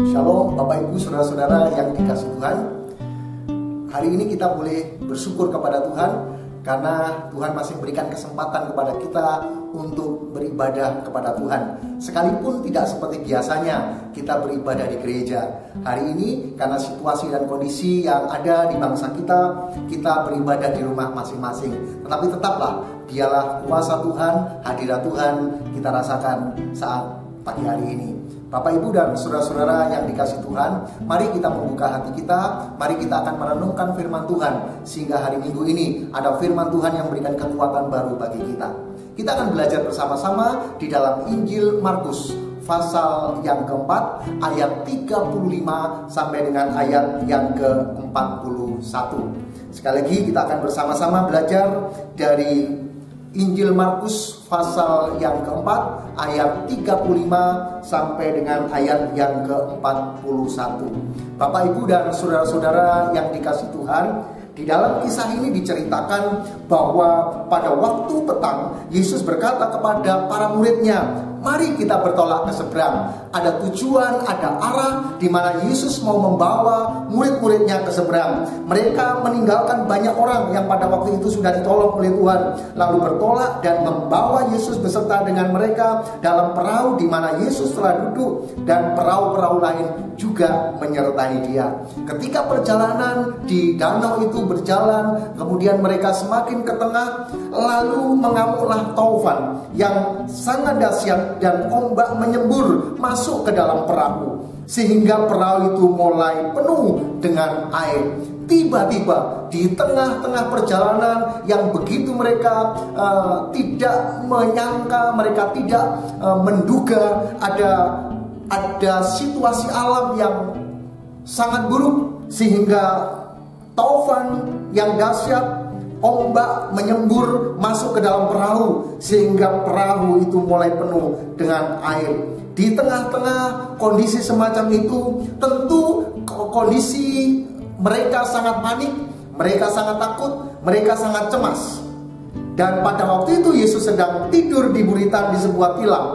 Shalom Bapak Ibu Saudara-saudara yang dikasihi Tuhan. Hari ini kita boleh bersyukur kepada Tuhan karena Tuhan masih memberikan kesempatan kepada kita untuk beribadah kepada Tuhan. Sekalipun tidak seperti biasanya kita beribadah di gereja. Hari ini karena situasi dan kondisi yang ada di bangsa kita beribadah di rumah masing-masing. Tetapi tetaplah biarlah kuasa Tuhan, hadirat Tuhan kita rasakan saat pagi hari ini. Bapak Ibu dan saudara-saudara yang dikasihi Tuhan, mari kita membuka hati kita, mari kita akan merenungkan firman Tuhan, sehingga hari Minggu ini ada firman Tuhan yang memberikan kekuatan baru bagi kita. Kita akan belajar bersama-sama di dalam Injil Markus, pasal yang keempat, ayat 35 sampai dengan ayat yang ke-41. Sekali lagi kita akan bersama-sama belajar dari Injil Markus pasal yang keempat ayat 35 sampai dengan ayat yang ke-41. Bapak Ibu dan saudara-saudara yang dikasihi Tuhan, di dalam kisah ini diceritakan bahwa pada waktu petang Yesus berkata kepada para muridnya, mari kita bertolak ke seberang. Ada tujuan, ada arah di mana Yesus mau membawa murid-muridnya ke seberang. Mereka meninggalkan banyak orang yang pada waktu itu sudah ditolong oleh Tuhan, lalu bertolak dan membawa Yesus beserta dengan mereka dalam perahu di mana Yesus telah duduk, dan perahu-perahu lain juga menyertai dia. Ketika perjalanan di danau itu berjalan, kemudian mereka semakin ke tengah, lalu mengamuklah taufan yang sangat dahsyat dan ombak menyembur masuk ke dalam perahu, sehingga perahu itu mulai penuh dengan air. Tiba-tiba di tengah-tengah perjalanan yang begitu mereka tidak menyangka, mereka tidak menduga, ada situasi alam yang sangat buruk, sehingga taufan yang dahsyat, ombak menyembur masuk ke dalam perahu, sehingga perahu itu mulai penuh dengan air. Di tengah-tengah kondisi semacam itu, tentu kondisi mereka sangat panik, mereka sangat takut, mereka sangat cemas. Dan pada waktu itu Yesus sedang tidur di buritan di sebuah tilam.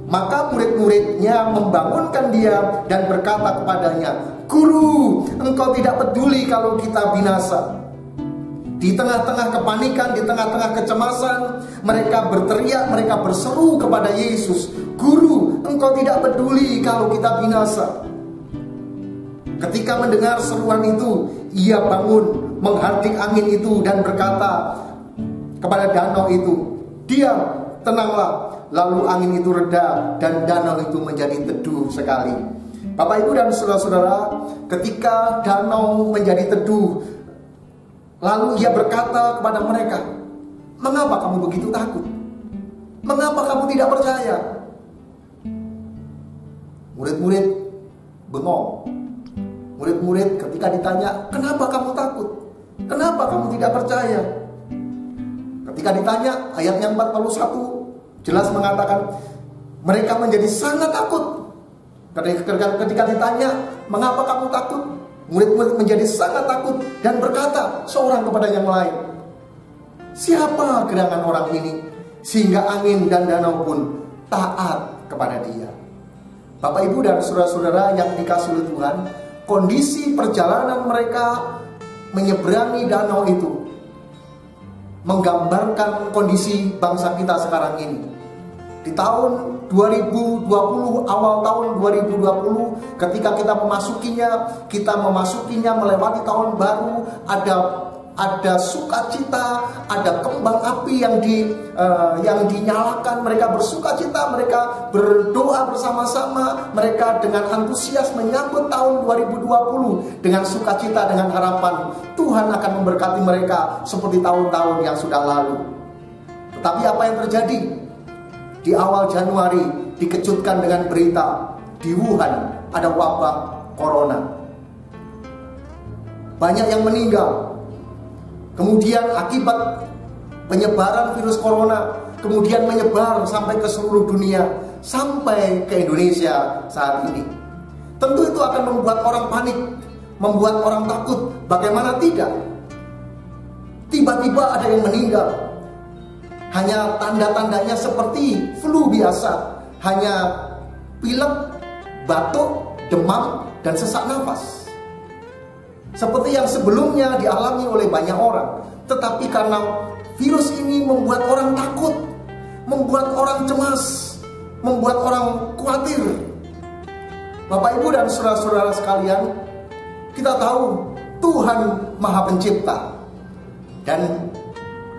Maka murid-muridnya membangunkan dia dan berkata kepadanya, Guru, engkau tidak peduli kalau kita binasa. Di tengah-tengah kepanikan, di tengah-tengah kecemasan, mereka berteriak, mereka berseru kepada Yesus, Guru, engkau tidak peduli kalau kita binasa. Ketika mendengar seruan itu, ia bangun, menghardik angin itu dan berkata kepada danau itu, diam, tenanglah. Lalu angin itu reda dan danau itu menjadi teduh sekali. Bapak Ibu dan saudara-saudara, ketika danau menjadi teduh, lalu ia berkata kepada mereka, mengapa kamu begitu takut? Mengapa kamu tidak percaya? Murid-murid bengong. Murid-murid ketika ditanya, kenapa kamu takut? Kenapa kamu tidak percaya? Ketika ditanya, ayatnya 41 jelas mengatakan mereka menjadi sangat takut. Ketika ditanya, mengapa kamu takut? Murid-murid menjadi sangat takut dan berkata seorang kepada yang lain, siapa gerangan orang ini sehingga angin dan danau pun taat kepada dia? Bapak Ibu dan saudara-saudara yang dikasihi oleh Tuhan, kondisi perjalanan mereka menyeberangi danau itu menggambarkan kondisi bangsa kita sekarang ini. Di tahun 2020, awal tahun 2020, ketika kita memasukinya melewati tahun baru, ada sukacita, ada kembang api yang dinyalakan, mereka bersukacita, mereka berdoa bersama-sama, mereka dengan antusias menyambut tahun 2020 dengan sukacita, dengan harapan Tuhan akan memberkati mereka seperti tahun-tahun yang sudah lalu. Tetapi apa yang terjadi? Di awal Januari dikejutkan dengan berita di Wuhan ada wabah corona. Banyak yang meninggal. Kemudian akibat penyebaran virus corona kemudian menyebar sampai ke seluruh dunia, sampai ke Indonesia saat ini. Tentu itu akan membuat orang panik, membuat orang takut. Bagaimana tidak? Tiba-tiba ada yang meninggal. Hanya tanda-tandanya seperti flu biasa, hanya pilek, batuk, demam, dan sesak nafas. Seperti yang sebelumnya dialami oleh banyak orang. Tetapi karena virus ini membuat orang takut, membuat orang cemas, membuat orang khawatir. Bapak, Ibu, dan saudara-saudara sekalian, kita tahu Tuhan Maha Pencipta. Dan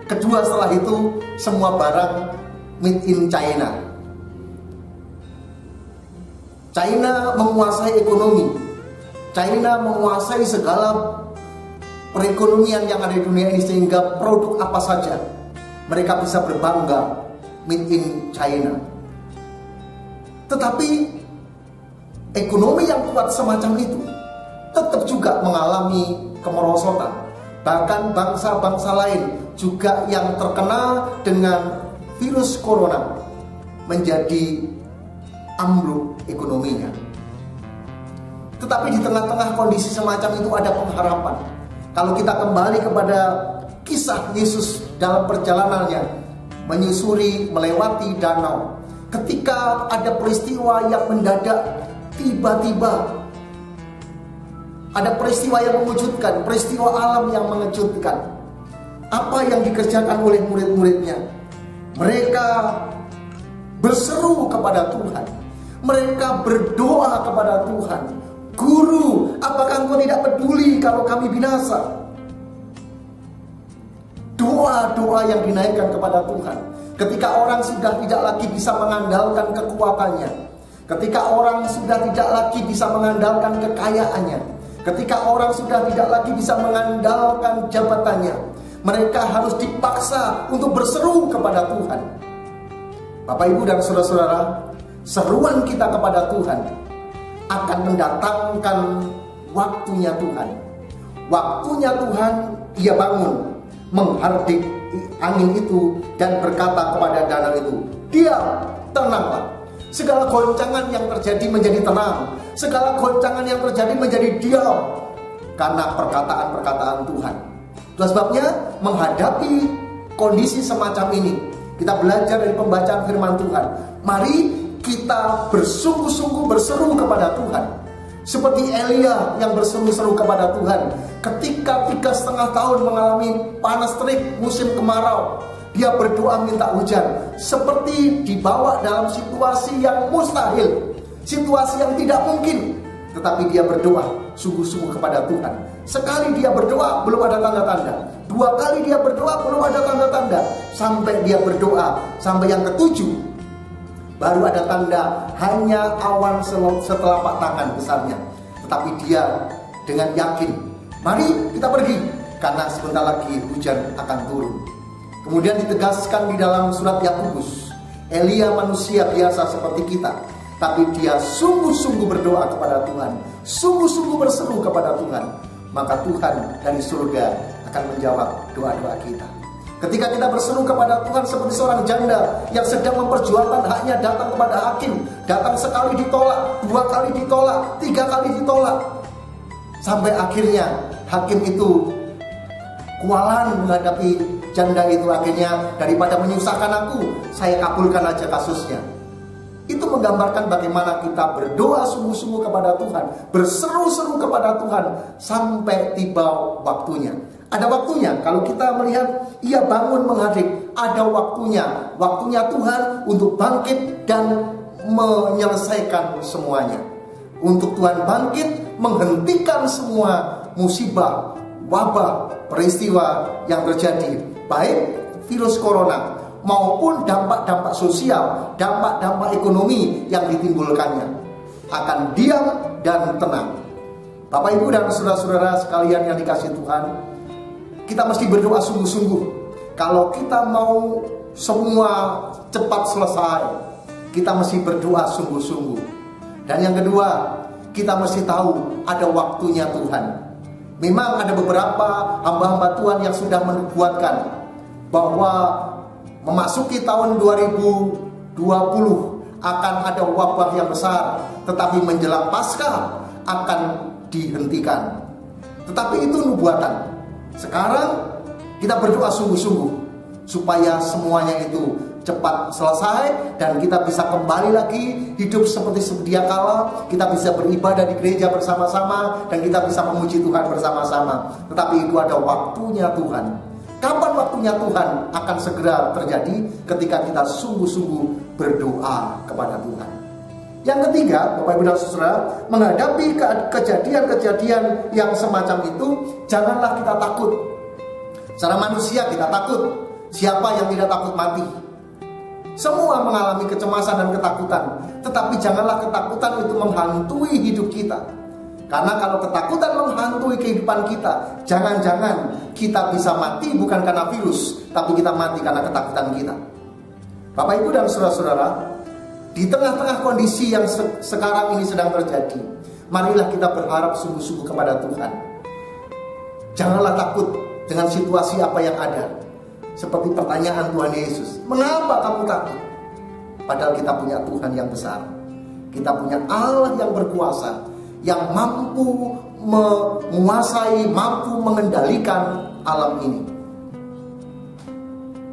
kedua setelah itu, semua barang made in China. China menguasai ekonomi. China menguasai segala perekonomian yang ada di dunia ini, sehingga produk apa saja mereka bisa berbangga made in China. Tetapi ekonomi yang kuat semacam itu tetap juga mengalami kemerosotan. Bahkan bangsa-bangsa lain juga yang terkena dengan virus corona menjadi ambruk ekonominya. Tetapi di tengah-tengah kondisi semacam itu ada pengharapan. Kalau kita kembali kepada kisah Yesus dalam perjalanannya menyusuri, melewati danau, ketika ada peristiwa yang mendadak, tiba-tiba ada peristiwa yang mengejutkan, peristiwa alam yang mengejutkan. Apa yang dikerjakan oleh murid-muridnya? Mereka berseru kepada Tuhan. Mereka berdoa kepada Tuhan. Guru, apakah engkau tidak peduli kalau kami binasa? Doa-doa yang dinaikkan kepada Tuhan. Ketika orang sudah tidak lagi bisa mengandalkan kekuatannya, ketika orang sudah tidak lagi bisa mengandalkan kekayaannya, ketika orang sudah tidak lagi bisa mengandalkan jabatannya, mereka harus dipaksa untuk berseru kepada Tuhan. Bapak, Ibu, dan saudara-saudara, seruan kita kepada Tuhan akan mendatangkan waktunya Tuhan. Waktunya Tuhan, Ia bangun, menghardik angin itu dan berkata kepada danau itu, diam, tenanglah. Segala goncangan yang terjadi menjadi tenang, segala goncangan yang terjadi menjadi diam, karena perkataan-perkataan Tuhan. Itu sebabnya menghadapi kondisi semacam ini, kita belajar dari pembacaan firman Tuhan. Mari kita bersungguh-sungguh berseru kepada Tuhan, seperti Elia yang berseru-seru kepada Tuhan ketika 3,5 tahun mengalami panas terik musim kemarau. Dia berdoa minta hujan, seperti dibawa dalam situasi yang mustahil, situasi yang tidak mungkin. Tetapi dia berdoa sungguh-sungguh kepada Tuhan. Sekali dia berdoa belum ada tanda-tanda, 2 kali dia berdoa belum ada tanda-tanda, sampai dia berdoa sampai yang ketujuh baru ada tanda, hanya awan setelapak tangan besarnya. Tetapi dia dengan yakin, mari kita pergi, karena sebentar lagi hujan akan turun. Kemudian ditegaskan di dalam surat Yakobus, Elia manusia biasa seperti kita, tapi dia sungguh-sungguh berdoa kepada Tuhan, sungguh-sungguh berseru kepada Tuhan, maka Tuhan dari surga akan menjawab doa-doa kita. Ketika kita berseru kepada Tuhan seperti seorang janda yang sedang memperjuangkan haknya, datang kepada hakim, datang sekali ditolak, 2 kali ditolak, 3 kali ditolak, sampai akhirnya hakim itu kualan menghadapi janda itu. Akhirnya daripada menyusahkan aku, saya kabulkan aja kasusnya. Itu menggambarkan bagaimana kita berdoa sungguh-sungguh kepada Tuhan, berseru-seru kepada Tuhan sampai tiba waktunya. Ada waktunya. Kalau kita melihat Ia bangun menghardik, ada waktunya. Waktunya Tuhan untuk bangkit dan menyelesaikan semuanya. Untuk Tuhan bangkit menghentikan semua musibah, wabah, peristiwa yang terjadi, baik virus corona maupun dampak-dampak sosial, dampak-dampak ekonomi yang ditimbulkannya, akan diam dan tenang. Bapak, Ibu, dan saudara-saudara sekalian yang dikasihi Tuhan, kita mesti berdoa sungguh-sungguh. Kalau kita mau semua cepat selesai, kita mesti berdoa sungguh-sungguh. Dan yang kedua, kita mesti tahu ada waktunya Tuhan. Memang ada beberapa hamba-hamba Tuhan yang sudah menubuatkan bahwa memasuki tahun 2020 akan ada wabah yang besar, tetapi menjelang Paskah akan dihentikan. Tetapi itu nubuatan. Sekarang kita berdoa sungguh-sungguh supaya semuanya itu cepat selesai dan kita bisa kembali lagi hidup seperti sedia kala. Kita bisa beribadah di gereja bersama-sama dan kita bisa memuji Tuhan bersama-sama. Tetapi itu ada waktunya Tuhan. Kapan waktunya Tuhan akan segera terjadi? Ketika kita sungguh-sungguh berdoa kepada Tuhan. Yang ketiga, Bapak Ibu dan Saudara, menghadapi kejadian-kejadian yang semacam itu, janganlah kita takut. Secara manusia kita takut. Siapa yang tidak takut mati? Semua mengalami kecemasan dan ketakutan. Tetapi janganlah ketakutan itu menghantui hidup kita. Karena kalau ketakutan menghantui kehidupan kita, jangan-jangan kita bisa mati bukan karena virus, tapi kita mati karena ketakutan kita. Bapak Ibu dan saudara-saudara, di tengah-tengah kondisi yang sekarang ini sedang terjadi, marilah kita berharap sungguh-sungguh kepada Tuhan. Janganlah takut dengan situasi apa yang ada. Seperti pertanyaan Tuhan Yesus, mengapa kamu takut? Padahal kita punya Tuhan yang besar. Kita punya Allah yang berkuasa, yang mampu menguasai, mampu mengendalikan alam ini.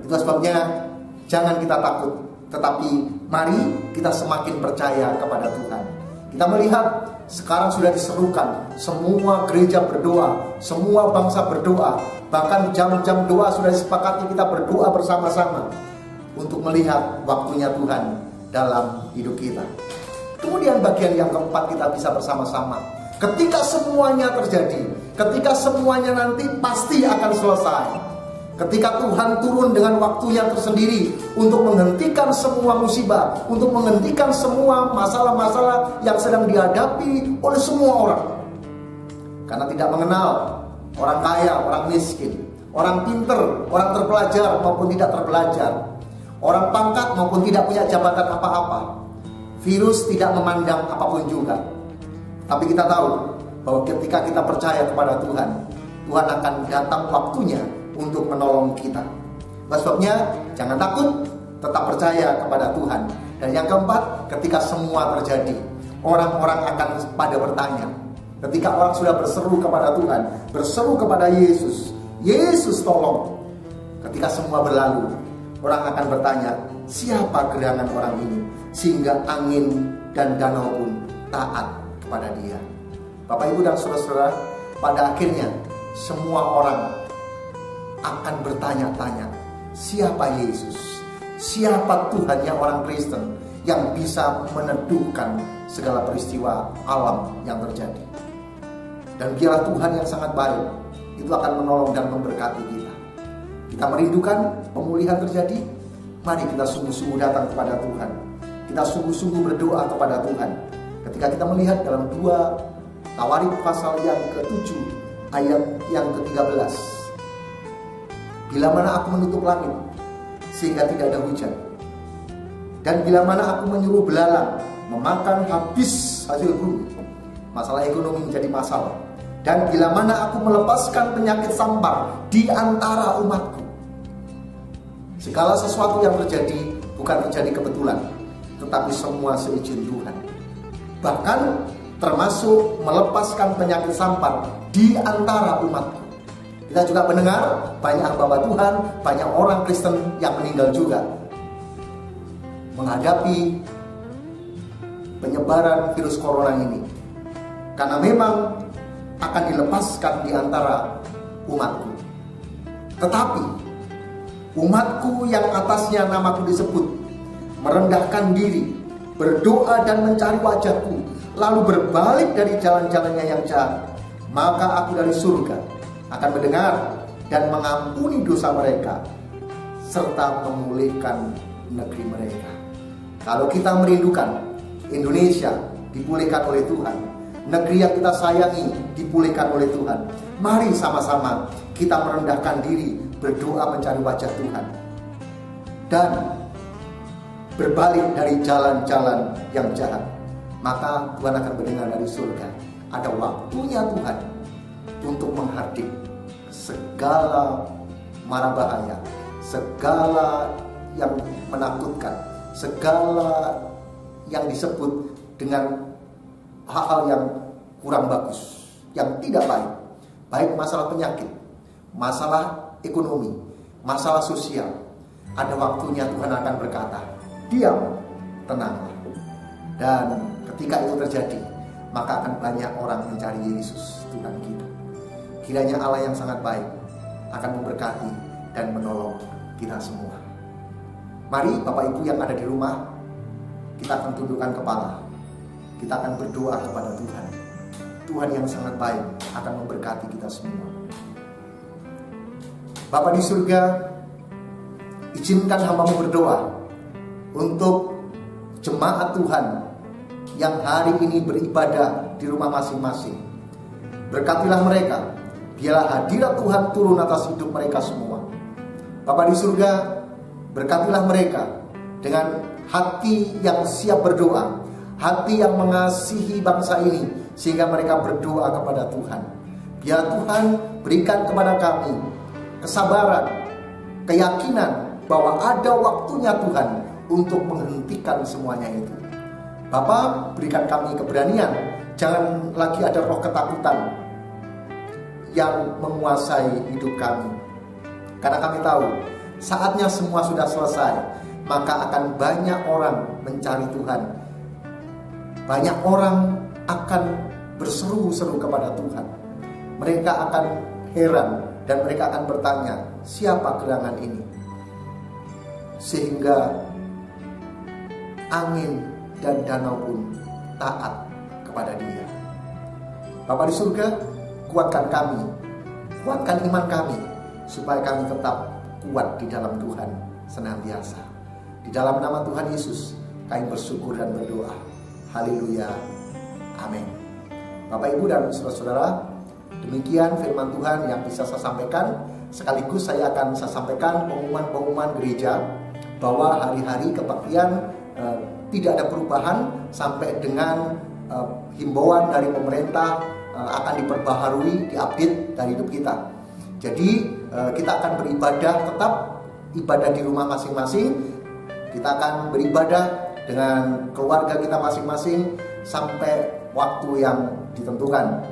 Itu sebabnya jangan kita takut, tetapi mari kita semakin percaya kepada Tuhan. Kita melihat sekarang sudah diserukan, semua gereja berdoa, semua bangsa berdoa. Bahkan jam-jam doa sudah disepakati kita berdoa bersama-sama untuk melihat waktunya Tuhan dalam hidup kita. Kemudian bagian yang keempat, kita bisa bersama-sama. Ketika semuanya terjadi, ketika semuanya nanti pasti akan selesai, ketika Tuhan turun dengan waktunya tersendiri untuk menghentikan semua musibah, untuk menghentikan semua masalah-masalah yang sedang dihadapi oleh semua orang. Karena tidak mengenal orang kaya, orang miskin, orang pinter, orang terpelajar maupun tidak terpelajar, orang pangkat maupun tidak punya jabatan apa-apa. Virus tidak memandang apapun juga. Tapi kita tahu bahwa ketika kita percaya kepada Tuhan, Tuhan akan datang waktunya untuk menolong kita. Sebabnya jangan takut, tetap percaya kepada Tuhan. Dan yang keempat, ketika semua terjadi, orang-orang akan pada bertanya. Ketika orang sudah berseru kepada Tuhan, berseru kepada Yesus, Yesus tolong. Ketika semua berlalu, orang akan bertanya, siapa gerangan orang ini sehingga angin dan danau pun taat kepada dia. Bapak Ibu dan saudara-saudara, pada akhirnya semua orang akan bertanya-tanya, siapa Yesus? Siapa Tuhan yang orang Kristen yang bisa meneduhkan segala peristiwa alam yang terjadi? Dan biarlah Tuhan yang sangat baik itu akan menolong dan memberkati kita. Kita merindukan pemulihan terjadi. Mari kita sungguh-sungguh datang kepada Tuhan. Kita sungguh-sungguh berdoa kepada Tuhan. Ketika kita melihat dalam 2 Tawarik pasal yang ke-7 ayat yang ke-13. Bila mana aku menutup langit sehingga tidak ada hujan, dan bila mana aku menyuruh belalang memakan habis hasil bumi, masalah ekonomi menjadi masalah. Dan bila mana aku melepaskan penyakit sampar di antara umatku. Segala sesuatu yang terjadi bukan terjadi kebetulan, tetapi semua seizin Tuhan. Bahkan termasuk melepaskan penyakit sampar di antara umatku. Kita juga mendengar banyak hamba Tuhan, banyak orang Kristen yang meninggal juga menghadapi penyebaran virus corona ini. Karena memang akan dilepaskan di antara umatku. Tetapi umatku yang atasnya namaku disebut, merendahkan diri, berdoa dan mencari wajahku, lalu berbalik dari jalan-jalannya yang jahat, maka aku dari surga akan mendengar dan mengampuni dosa mereka, serta memulihkan negeri mereka. Kalau kita merindukan Indonesia dipulihkan oleh Tuhan, negeri yang kita sayangi dipulihkan oleh Tuhan, mari sama-sama kita merendahkan diri, berdoa mencari wajah Tuhan, dan berbalik dari jalan-jalan yang jahat. Maka Tuhan akan mendengar dari surga. Ada waktunya Tuhan untuk menghardik segala mara bahaya, segala yang menakutkan, segala yang disebut dengan hal-hal yang kurang bagus, yang tidak baik. Baik masalah penyakit, masalah ekonomi, masalah sosial, ada waktunya Tuhan akan berkata, diam, tenanglah. Dan ketika itu terjadi, maka akan banyak orang mencari Yesus Tuhan kita. Kiranya Allah yang sangat baik akan memberkati dan menolong kita semua. Mari Bapak Ibu yang ada di rumah, kita akan tundukkan kepala. Kita akan berdoa kepada Tuhan. Tuhan yang sangat baik akan memberkati kita semua. Bapa di surga, izinkan hamba-Mu berdoa untuk jemaat Tuhan yang hari ini beribadah di rumah masing-masing. Berkatilah mereka, biarlah hadirat Tuhan turun atas hidup mereka semua. Bapa di surga, berkatilah mereka dengan hati yang siap berdoa, hati yang mengasihi bangsa ini, sehingga mereka berdoa kepada Tuhan. Biar Tuhan berikan kepada kami kesabaran, keyakinan bahwa ada waktunya Tuhan untuk menghentikan semuanya itu. Bapa, berikan kami keberanian, jangan lagi ada roh ketakutan yang menguasai hidup kami. Karena kami tahu saatnya semua sudah selesai, maka akan banyak orang mencari Tuhan. Banyak orang akan berseru-seru kepada Tuhan. Mereka akan heran dan mereka akan bertanya, siapa gerangan ini? Sehingga angin dan danau pun taat kepada Dia. Bapa di surga, kuatkan kami, kuatkan iman kami, supaya kami tetap kuat di dalam Tuhan senantiasa. Di dalam nama Tuhan Yesus, kami bersyukur dan berdoa. Haleluya. Amin. Bapak, Ibu, dan saudara-saudara, demikian firman Tuhan yang bisa saya sampaikan. Sekaligus saya akan sampaikan pengumuman-pengumuman gereja bahwa hari-hari kebaktian tidak ada perubahan sampai dengan himbauan dari pemerintah akan diperbaharui, diupdate dari hidup kita. Jadi kita akan beribadah, tetap ibadah di rumah masing-masing. Kita akan beribadah dengan keluarga kita masing-masing sampai waktu yang ditentukan.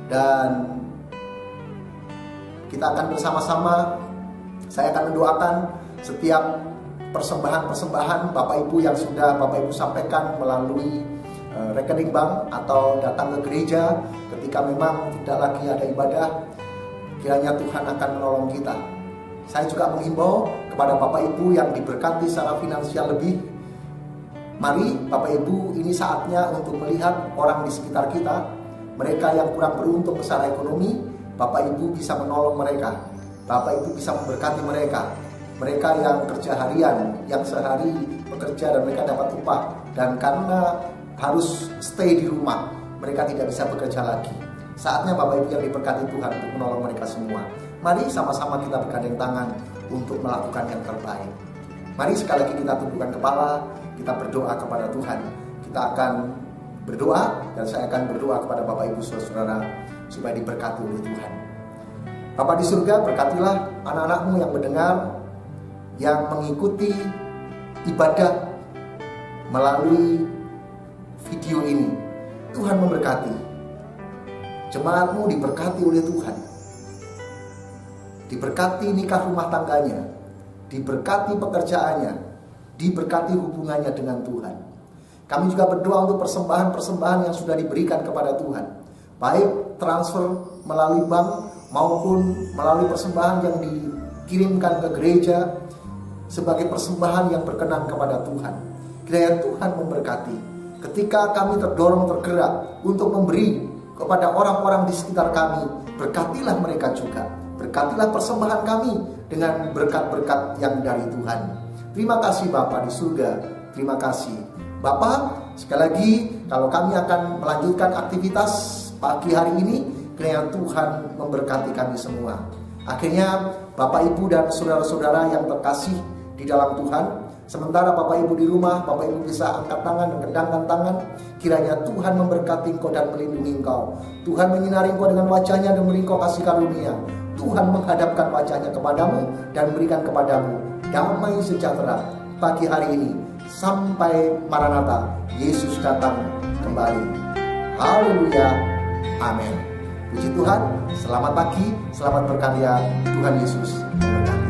Dan kita akan bersama-sama, saya akan mendoakan setiap persembahan-persembahan Bapak Ibu yang sudah Bapak Ibu sampaikan melalui rekening bank atau datang ke gereja ketika memang tidak lagi ada ibadah. Kiranya Tuhan akan menolong kita. Saya juga menghimbau kepada Bapak Ibu yang diberkati secara finansial lebih. Mari Bapak Ibu, ini saatnya untuk melihat orang di sekitar kita. Mereka yang kurang beruntung secara ekonomi, Bapak Ibu bisa menolong mereka. Bapak Ibu bisa memberkati mereka. Mereka yang kerja harian, yang sehari bekerja dan mereka dapat upah, dan karena harus stay di rumah, mereka tidak bisa bekerja lagi. Saatnya Bapak Ibu yang diberkati Tuhan untuk menolong mereka semua. Mari sama-sama kita bergandeng tangan untuk melakukan yang terbaik. Mari sekali lagi kita tundukkan kepala, kita berdoa kepada Tuhan. Kita akan berdoa dan saya akan berdoa kepada Bapak Ibu saudara-saudara supaya diberkati oleh Tuhan. Bapa di surga, berkatilah anak-anak-Mu yang mendengar, yang mengikuti ibadah melalui video ini. Tuhan memberkati. Jemaat-Mu diberkati oleh Tuhan. Diberkati nikah rumah tangganya, diberkati pekerjaannya, diberkati hubungannya dengan Tuhan. Kami juga berdoa untuk persembahan-persembahan yang sudah diberikan kepada Tuhan, baik transfer melalui bank maupun melalui persembahan yang dikirimkan ke gereja sebagai persembahan yang berkenan kepada Tuhan. Kiranya Tuhan memberkati. Ketika kami terdorong tergerak untuk memberi kepada orang-orang di sekitar kami, berkatilah mereka juga. Berkatilah persembahan kami dengan berkat-berkat yang dari Tuhan. Terima kasih Bapa di surga. Terima kasih Bapa. Sekali lagi, kalau kami akan melanjutkan aktivitas pagi hari ini, kiranya Tuhan memberkati kami semua. Akhirnya Bapak Ibu dan saudara-saudara yang terkasih di dalam Tuhan, sementara Bapak Ibu di rumah, Bapak Ibu bisa angkat tangan dan kendangkan tangan. Kiranya Tuhan memberkati engkau dan melindungi engkau. Tuhan menyinari engkau dengan wajahnya dan memberi engkau kasih karunia. Tuhan menghadapkan wajahnya kepadamu dan memberikan kepadamu damai sejahtera pagi hari ini sampai Maranatha, Yesus datang kembali. Haleluya. Amin. Puji Tuhan. Selamat pagi, selamat berkarya. Tuhan Yesus memberkati.